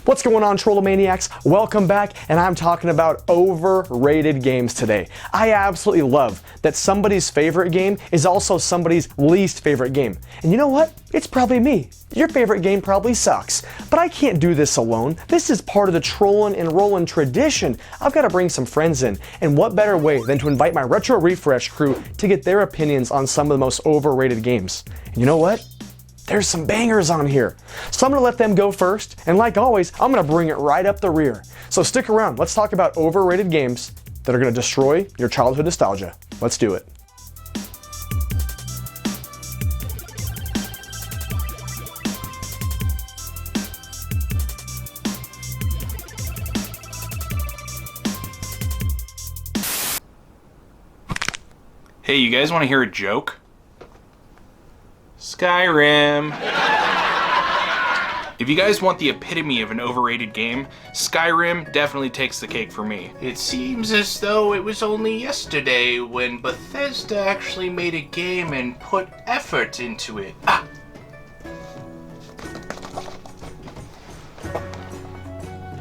What's going on, Trollomaniacs? Welcome back, and I'm talking about overrated games today. I absolutely love that somebody's favorite game is also somebody's least favorite game. And you know what? It's probably me. Your favorite game probably sucks. But I can't do this alone. This is part of the Trollin' and Rollin' tradition. I've got to bring some friends in. And what better way than to invite my Retro Refresh crew to get their opinions on some of the most overrated games. And you know what? There's some bangers on here. So I'm gonna let them go first, and like always, I'm gonna bring it right up the rear. So stick around, let's talk about overrated games that are gonna destroy your childhood nostalgia. Let's do it. Hey, you guys wanna hear a joke? Skyrim. If you guys want the epitome of an overrated game, Skyrim definitely takes the cake for me. It seems as though it was only yesterday when Bethesda actually made a game and put effort into it.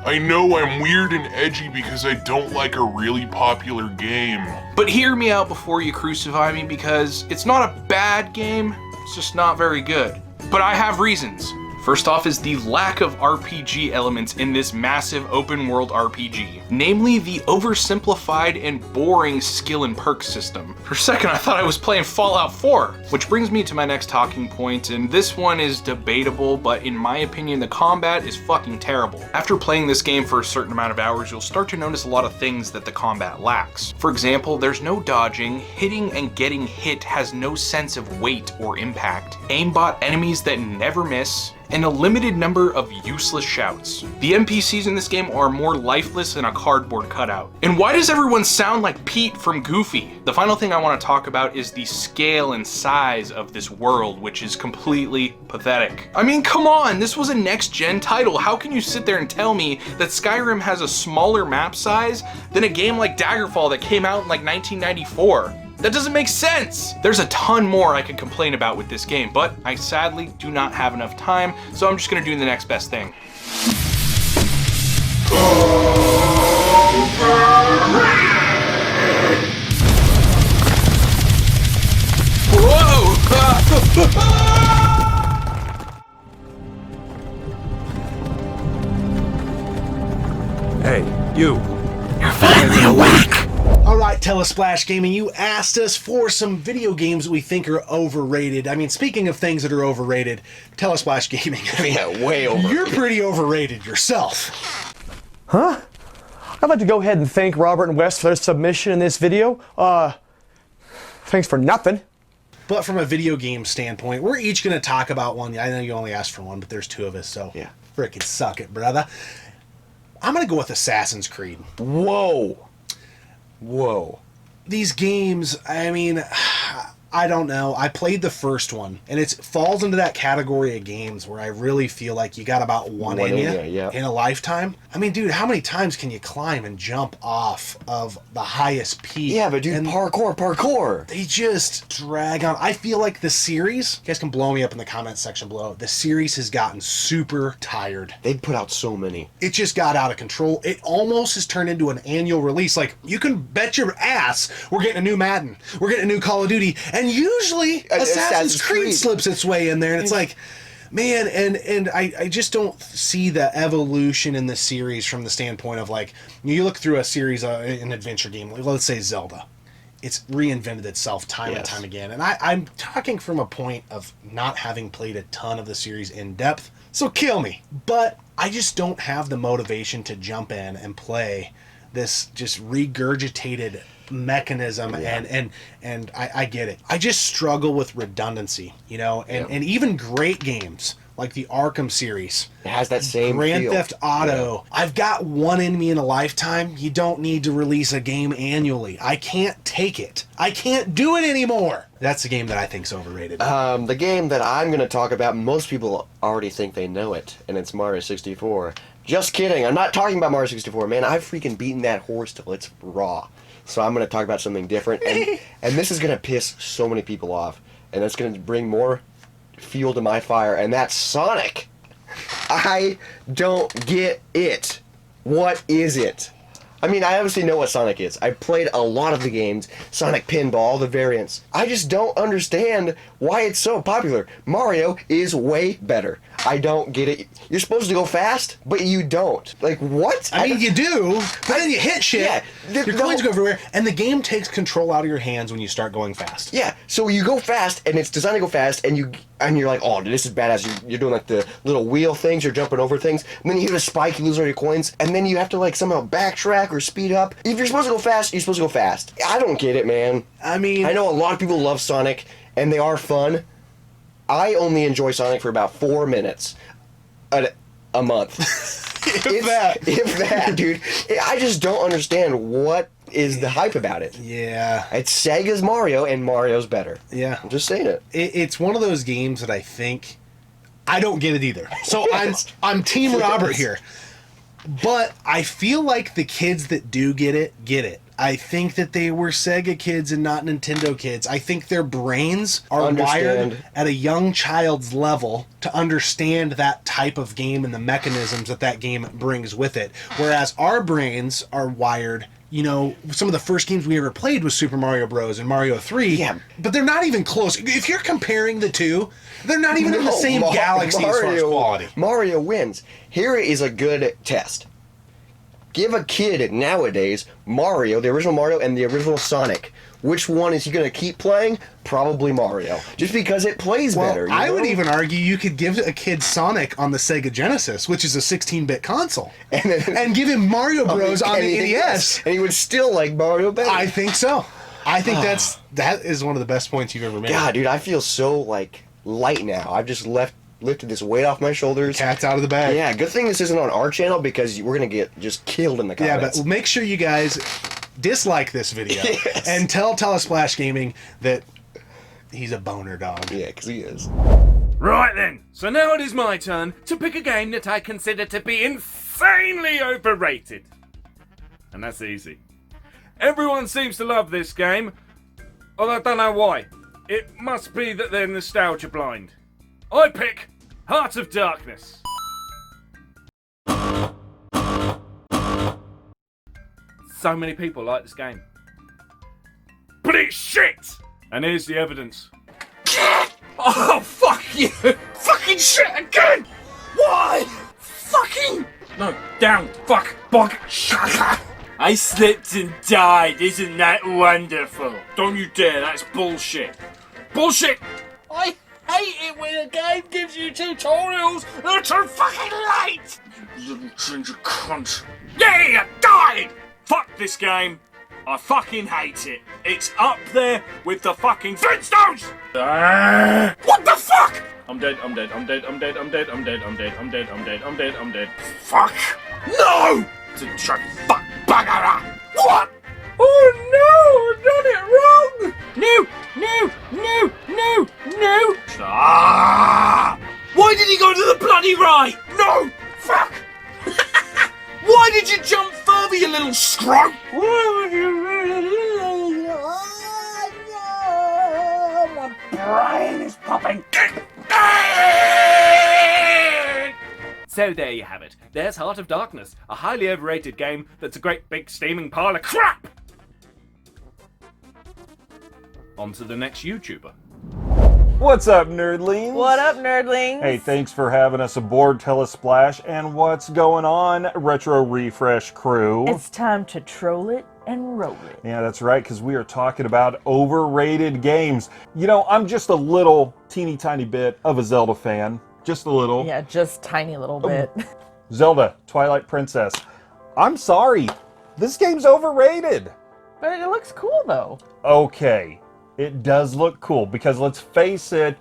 I know I'm weird and edgy because I don't like a really popular game. But hear me out before you crucify me, because it's not a bad game, it's just not very good. But I have reasons. First off is the lack of RPG elements in this massive open world RPG. Namely, the oversimplified and boring skill and perk system. For a second, I thought I was playing Fallout 4. Which brings me to my next talking point, and this one is debatable, but in my opinion, the combat is fucking terrible. After playing this game for a certain amount of hours, you'll start to notice a lot of things that the combat lacks. For example, there's no dodging, hitting and getting hit has no sense of weight or impact, aimbot enemies that never miss, and a limited number of useless shouts. The NPCs in this game are more lifeless than a cardboard cutout. And why does everyone sound like Pete from Goofy? The final thing I want to talk about is the scale and size of this world, which is completely pathetic. I mean, come on, this was a next-gen title. How can you sit there and tell me that Skyrim has a smaller map size than a game like Daggerfall that came out in like 1994? That doesn't make sense! There's a ton more I could complain about with this game, but I sadly do not have enough time, so I'm just gonna do the next best thing. Whoa! Hey, you. You're finally awake! Alright, Telesplashgaming, you asked us for some video games that we think are overrated. I mean, speaking of things that are overrated, Telesplashgaming, I mean, Yeah, way overrated. you're pretty overrated yourself. Huh? I'd like to go ahead and thank Robert and Wes for their submission in this video. Thanks for nothing. But from a video game standpoint, we're each going to talk about one. I know you only asked for one, but there's two of us, so Yeah. frickin' suck it, brother. I'm going to go with Assassin's Creed. Whoa. Whoa. These games, I mean, I don't know. I played the first one, and it falls into that category of games where I really feel like you got about one in you yeah. in a lifetime. I mean, dude, how many times can you climb and jump off of the highest peak? Yeah, but dude, And parkour. they just drag on. I feel like the series, you guys can blow me up in the comments section below, the series has gotten super tired. They put out so many. It just got out of control. It almost has turned into an annual release. Like, you can bet your ass we're getting a new Madden, we're getting a new Call of Duty, and usually Assassin's Creed slips its way in there, and it's like, man, and I just don't see the evolution in the series from the standpoint of, like, you look through a series, an adventure game, let's say Zelda. It's reinvented itself time and time again. And I'm talking from a point of not having played a ton of the series in depth, so kill me. But I just don't have the motivation to jump in and play this just regurgitated mechanism, and I get it. I just struggle with redundancy, you know, and even great games like the Arkham series. It has that same Grand feel. Theft Auto. Yeah. I've got one in me in a lifetime. You don't need to release a game annually. I can't take it. I can't do it anymore. That's the game that I think's overrated. The game that I'm going to talk about, most people already think they know it, and it's Mario 64. Just kidding. I'm not talking about Mario 64, man. I've freaking beaten that horse till it's raw. So I'm going to talk about something different, and this is going to piss so many people off, and it's going to bring more fuel to my fire, and that's Sonic. I don't get it. What is it? I mean, I obviously know what Sonic is. I played a lot of the games, Sonic Pinball, the variants. I just don't understand why it's so popular. Mario is way better. I don't get it. You're supposed to go fast, but you don't. Like, what? I mean, you do, but then you hit shit. Yeah, your coins go everywhere, and the game takes control out of your hands when you start going fast. Yeah, so you go fast, and it's designed to go fast, and you're like, oh, this is badass. You're doing like the little wheel things, you're jumping over things, and then you hit a spike, you lose all your coins, and then you have to like somehow backtrack or speed up. If you're supposed to go fast, you're supposed to go fast. I don't get it, man. I mean, I know a lot of people love Sonic, and they are fun. I only enjoy Sonic for about 4 minutes a month. if that, dude. I just don't understand what is the hype about it. Yeah. It's Sega's Mario, and Mario's better. Yeah. I'm just saying it. It's one of those games that I think I don't get it either. So I'm Team Robert here. But I feel like the kids that do get it. I think that they were Sega kids and not Nintendo kids. I think their brains are wired at a young child's level to understand that type of game and the mechanisms that game brings with it. Whereas our brains are wired, you know, some of the first games we ever played was Super Mario Bros. And Mario 3. Yeah. But they're not even close. If you're comparing the two, they're not even in the same galaxy as far as quality. Mario wins. Here is a good test. Give a kid nowadays Mario, the original Mario, and the original Sonic. Which one is he going to keep playing? Probably Mario. Just because it plays better. You know? I would even argue you could give a kid Sonic on the Sega Genesis, which is a 16-bit console, and give him Mario Bros. On the NES. And he would still like Mario better. I think so. I think that is one of the best points you've ever made. God, dude, I feel so, like, light now. I've just lifted this weight off my shoulders. Cat's out of the bag. Yeah, good thing this isn't on our channel because we're going to get just killed in the comments. Yeah, but make sure you guys dislike this video and tell Telesplashgaming that he's a boner dog. Yeah, because he is. Right then, so now it is my turn to pick a game that I consider to be insanely overrated. And that's easy. Everyone seems to love this game, although I don't know why. It must be that they're nostalgia blind. I pick Heart of Darkness. So many people like this game. But it's shit! And here's the evidence. Oh, fuck you! Fucking shit again! Why? Fucking... No, down, fuck, bog, shut. I slipped and died, isn't that wonderful? Don't you dare, that's bullshit. Bullshit! I hate it when a game gives you tutorials that are too fucking late! You little ginger cunt. Yeah, you died! Fuck this game. I fucking hate it. It's up there with the fucking Flintstones! What the fuck? I'm dead, I'm dead, I'm dead, I'm dead, I'm dead, I'm dead, I'm dead, I'm dead, I'm dead, I'm dead, I'm dead. Fuck! No! Fuck, bugger! What? Oh no! I've done it wrong! No! No! No! No! No! Ah! Why did he go to the bloody right? No! Fuck! Why did you jump further, you little scrope? Why would you really? Oh, no! My brain is popping. So there you have it. There's Heart of Darkness, a highly overrated game that's a great big steaming pile of crap! On to the next YouTuber. What's up, nerdlings? What up, nerdlings? Hey, thanks for having us aboard Telesplash. And what's going on, Retro Refresh crew? It's time to troll it and roll it. Yeah, that's right, because we are talking about overrated games. You know, I'm just a little teeny tiny bit of a Zelda fan. Just a little. Yeah, just tiny little bit. Zelda, Twilight Princess. I'm sorry. This game's overrated. But it looks cool, though. Okay. It does look cool, because let's face it,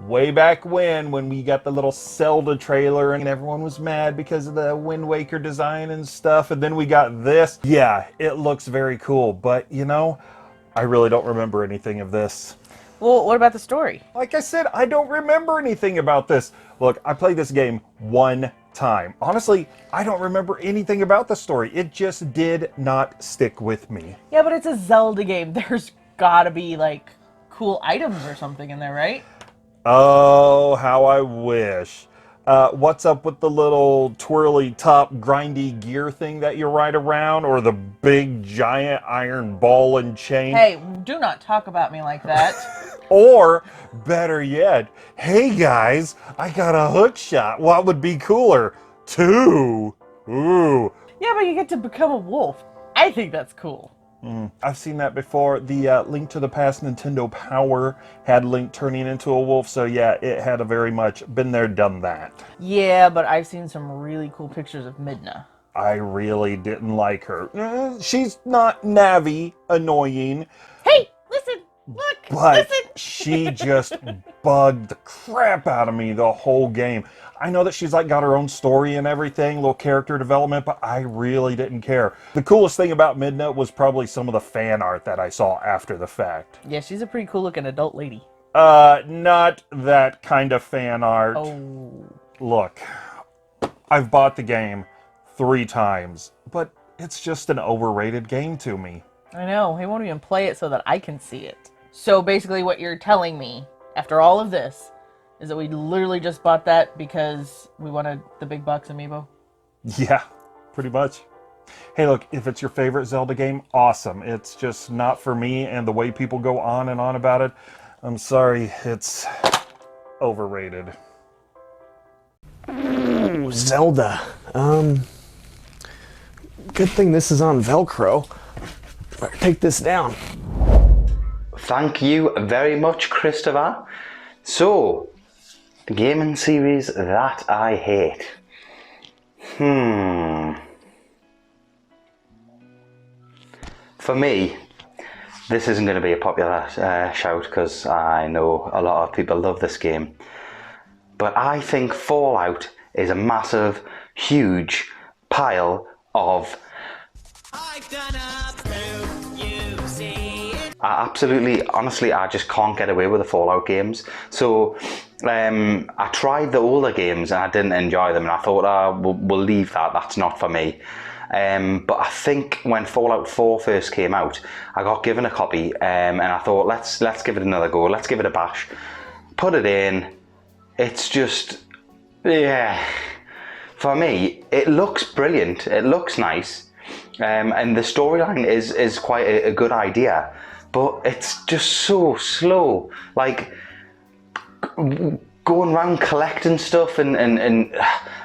way back when we got the little Zelda trailer and everyone was mad because of the Wind Waker design and stuff, and then we got this. Yeah, it looks very cool, but you know, I really don't remember anything of this. Well, what about the story? Like I said, I don't remember anything about this. Look, I played this game one time. Honestly, I don't remember anything about the story. It just did not stick with me. Yeah, but it's a Zelda game. There's gotta be, like, cool items or something in there, right? Oh, how I wish. What's up with the little twirly top grindy gear thing that you ride around, or the big giant iron ball and chain? Hey, do not talk about me like that. Or, better yet, hey guys, I got a hook shot. What would be cooler? 2. Ooh. Yeah, but you get to become a wolf. I think that's cool. I've seen that before. The Link to the Past Nintendo Power had Link turning into a wolf, so yeah, it had a very much been there, done that. Yeah, but I've seen some really cool pictures of Midna. I really didn't like her. She's not Navi annoying, Hey, listen, look, but listen. she just bugged the crap out of me the whole game. I know that she's like got her own story and everything, little character development, but I really didn't care. The coolest thing about Midna was probably some of the fan art that I saw after the fact. Yeah, she's a pretty cool looking adult lady. Not that kind of fan art. Oh. Look, I've bought the game 3 times, but it's just an overrated game to me. I know, he won't even play it so that I can see it. So basically what you're telling me, after all of this, is that we literally just bought that because we wanted the big box amiibo? Yeah, pretty much. Hey, look, if it's your favorite Zelda game, awesome. It's just not for me, and the way people go on and on about it, I'm sorry, it's overrated. Ooh, Zelda. Good thing this is on Velcro. Better take this down. Thank you very much, Christopher. So, the gaming series that I hate. For me, this isn't going to be a popular shout because I know a lot of people love this game. But I think Fallout is a massive, huge pile of... honestly, I just can't get away with the Fallout games. So I tried the older games and I didn't enjoy them, and I thought, we'll leave that, that's not for me. But I think when Fallout 4 first came out, I got given a copy, and I thought, let's give it another go, let's give it a bash. Put it in, it's just, yeah. For me, it looks brilliant, it looks nice, and the storyline is quite a good idea. But it's just so slow, like going around collecting stuff and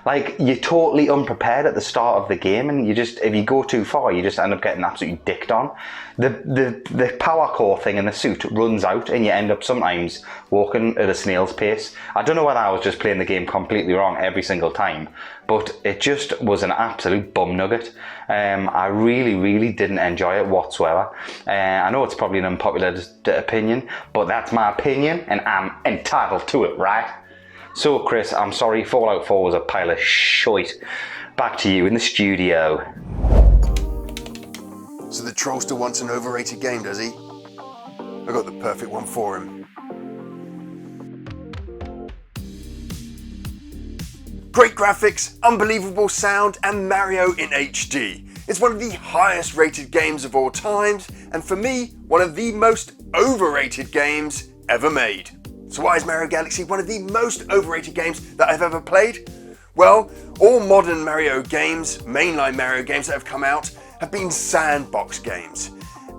like you're totally unprepared at the start of the game, and you just, if you go too far, you just end up getting absolutely dicked on. The power core thing in the suit runs out, and you end up sometimes walking at a snail's pace. I don't know whether I was just playing the game completely wrong every single time, but it just was an absolute bum nugget. I really didn't enjoy it whatsoever. I know it's probably an unpopular opinion, but that's my opinion, and I'm entitled to it, right? So, Chris, I'm sorry, Fallout 4 was a pile of shite. Back to you in the studio. So the troll still wants an overrated game, does he? I got the perfect one for him. Great graphics, unbelievable sound, and Mario in HD. It's one of the highest rated games of all times, and for me, one of the most overrated games ever made. So why is Mario Galaxy one of the most overrated games that I've ever played? Well, all modern Mario games, mainline Mario games that have come out, have been sandbox games.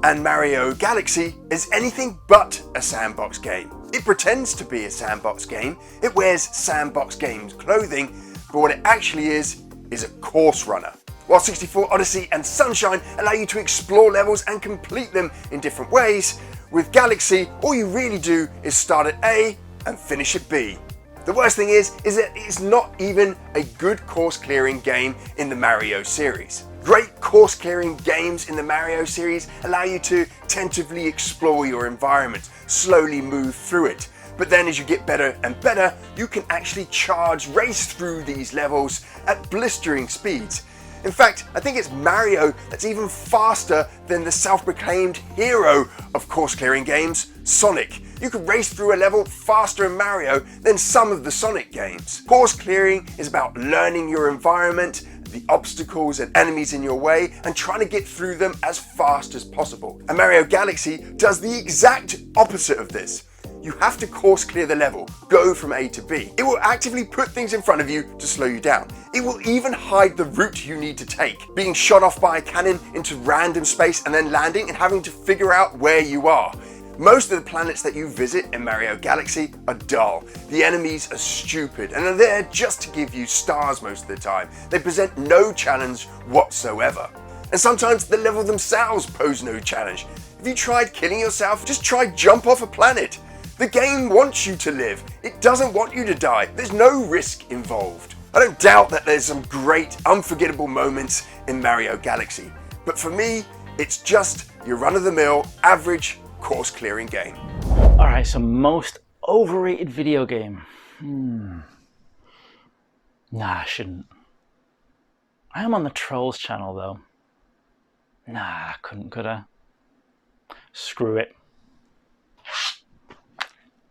And Mario Galaxy is anything but a sandbox game. It pretends to be a sandbox game, it wears sandbox games clothing, but what it actually is a course runner. While 64 Odyssey and Sunshine allow you to explore levels and complete them in different ways, with Galaxy, all you really do is start at A and finish at B. The worst thing is that it's not even a good course clearing game in the Mario series. Great course clearing games in the Mario series allow you to tentatively explore your environment, slowly move through it. But then as you get better and better, you can actually race through these levels at blistering speeds. In fact, I think it's Mario that's even faster than the self-proclaimed hero of course-clearing games, Sonic. You can race through a level faster in Mario than some of the Sonic games. Course clearing is about learning your environment, the obstacles and enemies in your way, and trying to get through them as fast as possible. And Mario Galaxy does the exact opposite of this. you have to course clear the level, go from A to B. It will actively put things in front of you to slow you down. It will even hide the route you need to take, being shot off by a cannon into random space and then landing and having to figure out where you are. Most of the planets that you visit in Mario Galaxy are dull. The enemies are stupid and are there just to give you stars most of the time. They present no challenge whatsoever. And sometimes the level themselves pose no challenge. Have you tried killing yourself? Just try jump off a planet. The game wants you to live. It doesn't want you to die. There's no risk involved. I don't doubt that there's some great, unforgettable moments in Mario Galaxy. But for me, it's just your run-of-the-mill, average, course-clearing game. Alright, so most overrated video game. Nah, I shouldn't. I am on the Trolls channel though. Nah, I couldn't, could I? Screw it.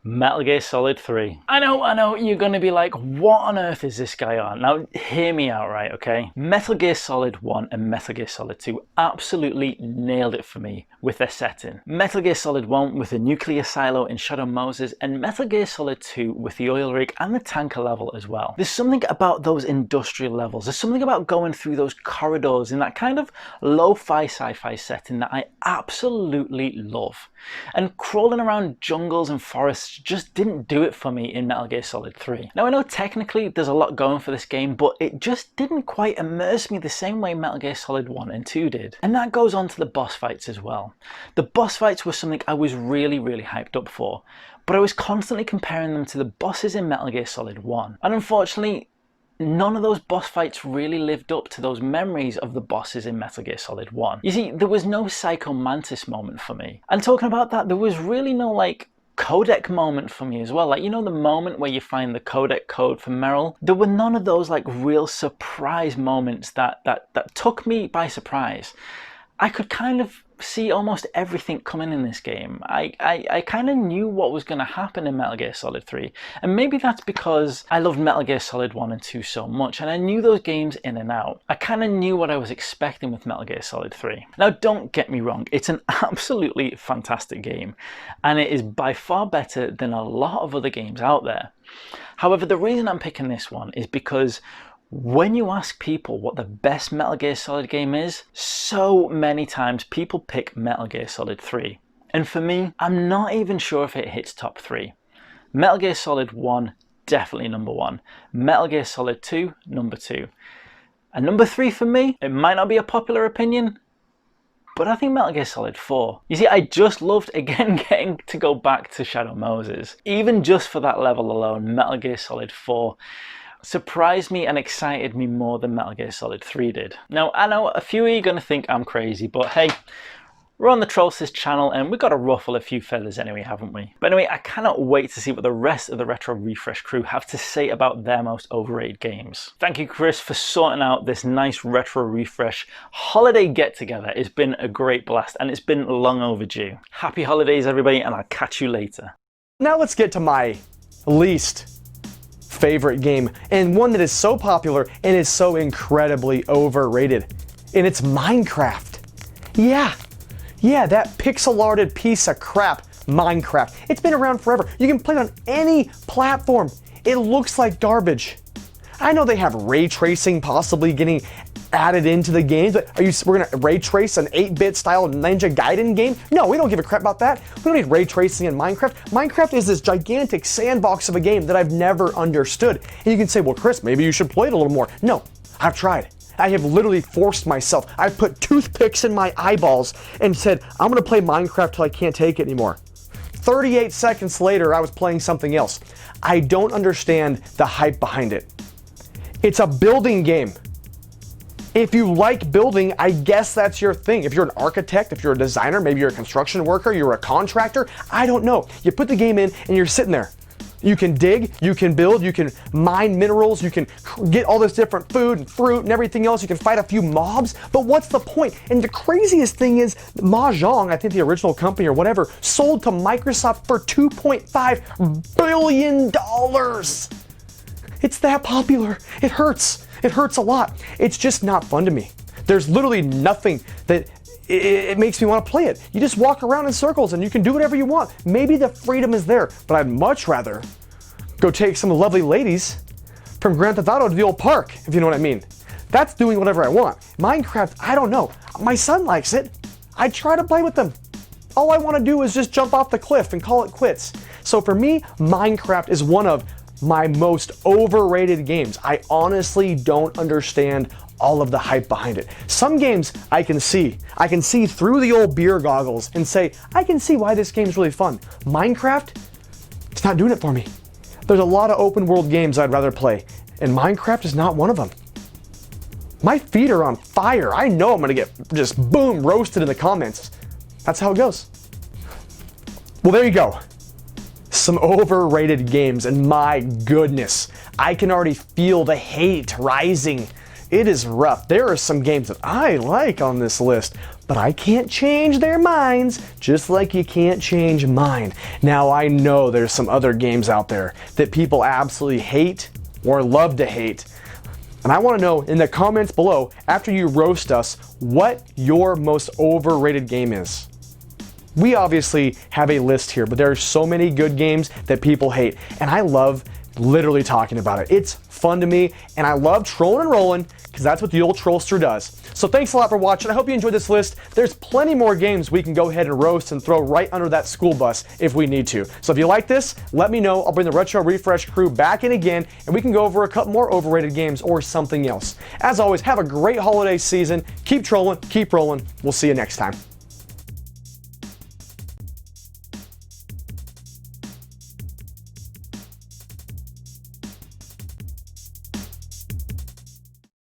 Metal Gear Solid 3. I know, you're gonna be like, what on earth is this guy on? Now, hear me out, right, okay? Metal Gear Solid 1 and Metal Gear Solid 2 absolutely nailed it for me with their setting. Metal Gear Solid 1 with the nuclear silo in Shadow Moses, and Metal Gear Solid 2 with the oil rig and the tanker level as well. There's something about those industrial levels, there's something about going through those corridors in that kind of lo-fi sci-fi setting that I absolutely love. And crawling around jungles and forests just didn't do it for me in Metal Gear Solid 3. Now I know technically there's a lot going for this game, but it just didn't quite immerse me the same way Metal Gear Solid 1 and 2 did. And that goes on to the boss fights as well. The boss fights were something I was really hyped up for, but I was constantly comparing them to the bosses in Metal Gear Solid 1. And unfortunately, none of those boss fights really lived up to those memories of the bosses in Metal Gear Solid 1. You see, there was no Psycho Mantis moment for me. And talking about that, there was really no like codec moment for me as well. Like, you know, the moment where you find the codec code for Meryl? There were none of those like real surprise moments that took me by surprise. I could kind of see almost everything coming in this game. I kind of knew what was going to happen in Metal Gear Solid 3, and maybe that's because I loved Metal Gear Solid 1 and 2 so much, and I knew those games in and out. I kind of knew what I was expecting with Metal Gear Solid 3. Now don't get me wrong, it's an absolutely fantastic game, and it is by far better than a lot of other games out there. However, the reason I'm picking this one is because when you ask people what the best Metal Gear Solid game is, so many times people pick Metal Gear Solid 3. And for me, I'm not even sure if it hits top 3. Metal Gear Solid 1, definitely number 1. Metal Gear Solid 2, number 2. And number 3 for me, it might not be a popular opinion, but I think Metal Gear Solid 4. You see, I just loved, again, getting to go back to Shadow Moses. Even just for that level alone, Metal Gear Solid 4 surprised me and excited me more than Metal Gear Solid 3 did. Now, I know a few of you are going to think I'm crazy, but hey, we're on the Trollsys channel and we've got to ruffle a few feathers anyway, haven't we? But anyway, I cannot wait to see what the rest of the Retro Refresh crew have to say about their most overrated games. Thank you, Chris, for sorting out this nice Retro Refresh holiday get-together. It's been a great blast and it's been long overdue. Happy holidays, everybody, and I'll catch you later. Now let's get to my least favorite game, and one that is so popular and is so incredibly overrated, and it's Minecraft. Yeah, that pixel-arted piece of crap, Minecraft. It's been around forever. You can play it on any platform. It looks like garbage. I know they have ray tracing possibly getting added into the games, but we're gonna ray trace an 8-bit style Ninja Gaiden game? No, we don't give a crap about that. We don't need ray tracing in Minecraft. Minecraft is this gigantic sandbox of a game that I've never understood. And you can say, well, Chris, maybe you should play it a little more. No, I've tried. I have literally forced myself. I put toothpicks in my eyeballs and said, I'm gonna play Minecraft till I can't take it anymore. 38 seconds later, I was playing something else. I don't understand the hype behind it. It's a building game. If you like building, I guess that's your thing. If you're an architect, if you're a designer, maybe you're a construction worker, you're a contractor, I don't know. You put the game in and you're sitting there. You can dig, you can build, you can mine minerals, you can get all this different food and fruit and everything else, you can fight a few mobs, but what's the point? And the craziest thing is, Mahjong, I think the original company or whatever, sold to Microsoft for $2.5 billion. It's that popular. It hurts. It hurts a lot. It's just not fun to me. There's literally nothing that it makes me want to play it. You just walk around in circles and you can do whatever you want. Maybe the freedom is there, but I'd much rather go take some lovely ladies from Grand Theft Auto to the old park, if you know what I mean. That's doing whatever I want. Minecraft, I don't know. My son likes it. I try to play with them. All I want to do is just jump off the cliff and call it quits. So for me, Minecraft is one of my most overrated games. I honestly don't understand all of the hype behind it. Some games I can see through the old beer goggles and say, I can see why this game's really fun. Minecraft, it's not doing it for me. There's a lot of open world games I'd rather play, and Minecraft is not one of them. My feet are on fire. I know I'm gonna get just boom roasted in the comments. That's how it goes. Well, there you go. Some overrated games, and my goodness, I can already feel the hate rising. It is rough. There are some games that I like on this list, but I can't change their minds, just like you can't change mine. Now, I know there's some other games out there that people absolutely hate or love to hate. And I want to know in the comments below, after you roast us, what your most overrated game is. We obviously have a list here, but there are so many good games that people hate, and I love literally talking about it. It's fun to me, and I love trolling and rolling, because that's what the old trollster does. So thanks a lot for watching. I hope you enjoyed this list. There's plenty more games we can go ahead and roast and throw right under that school bus if we need to. So if you like this, let me know. I'll bring the Retro Refresh crew back in again, and we can go over a couple more overrated games or something else. As always, have a great holiday season. Keep trolling, keep rolling. We'll see you next time.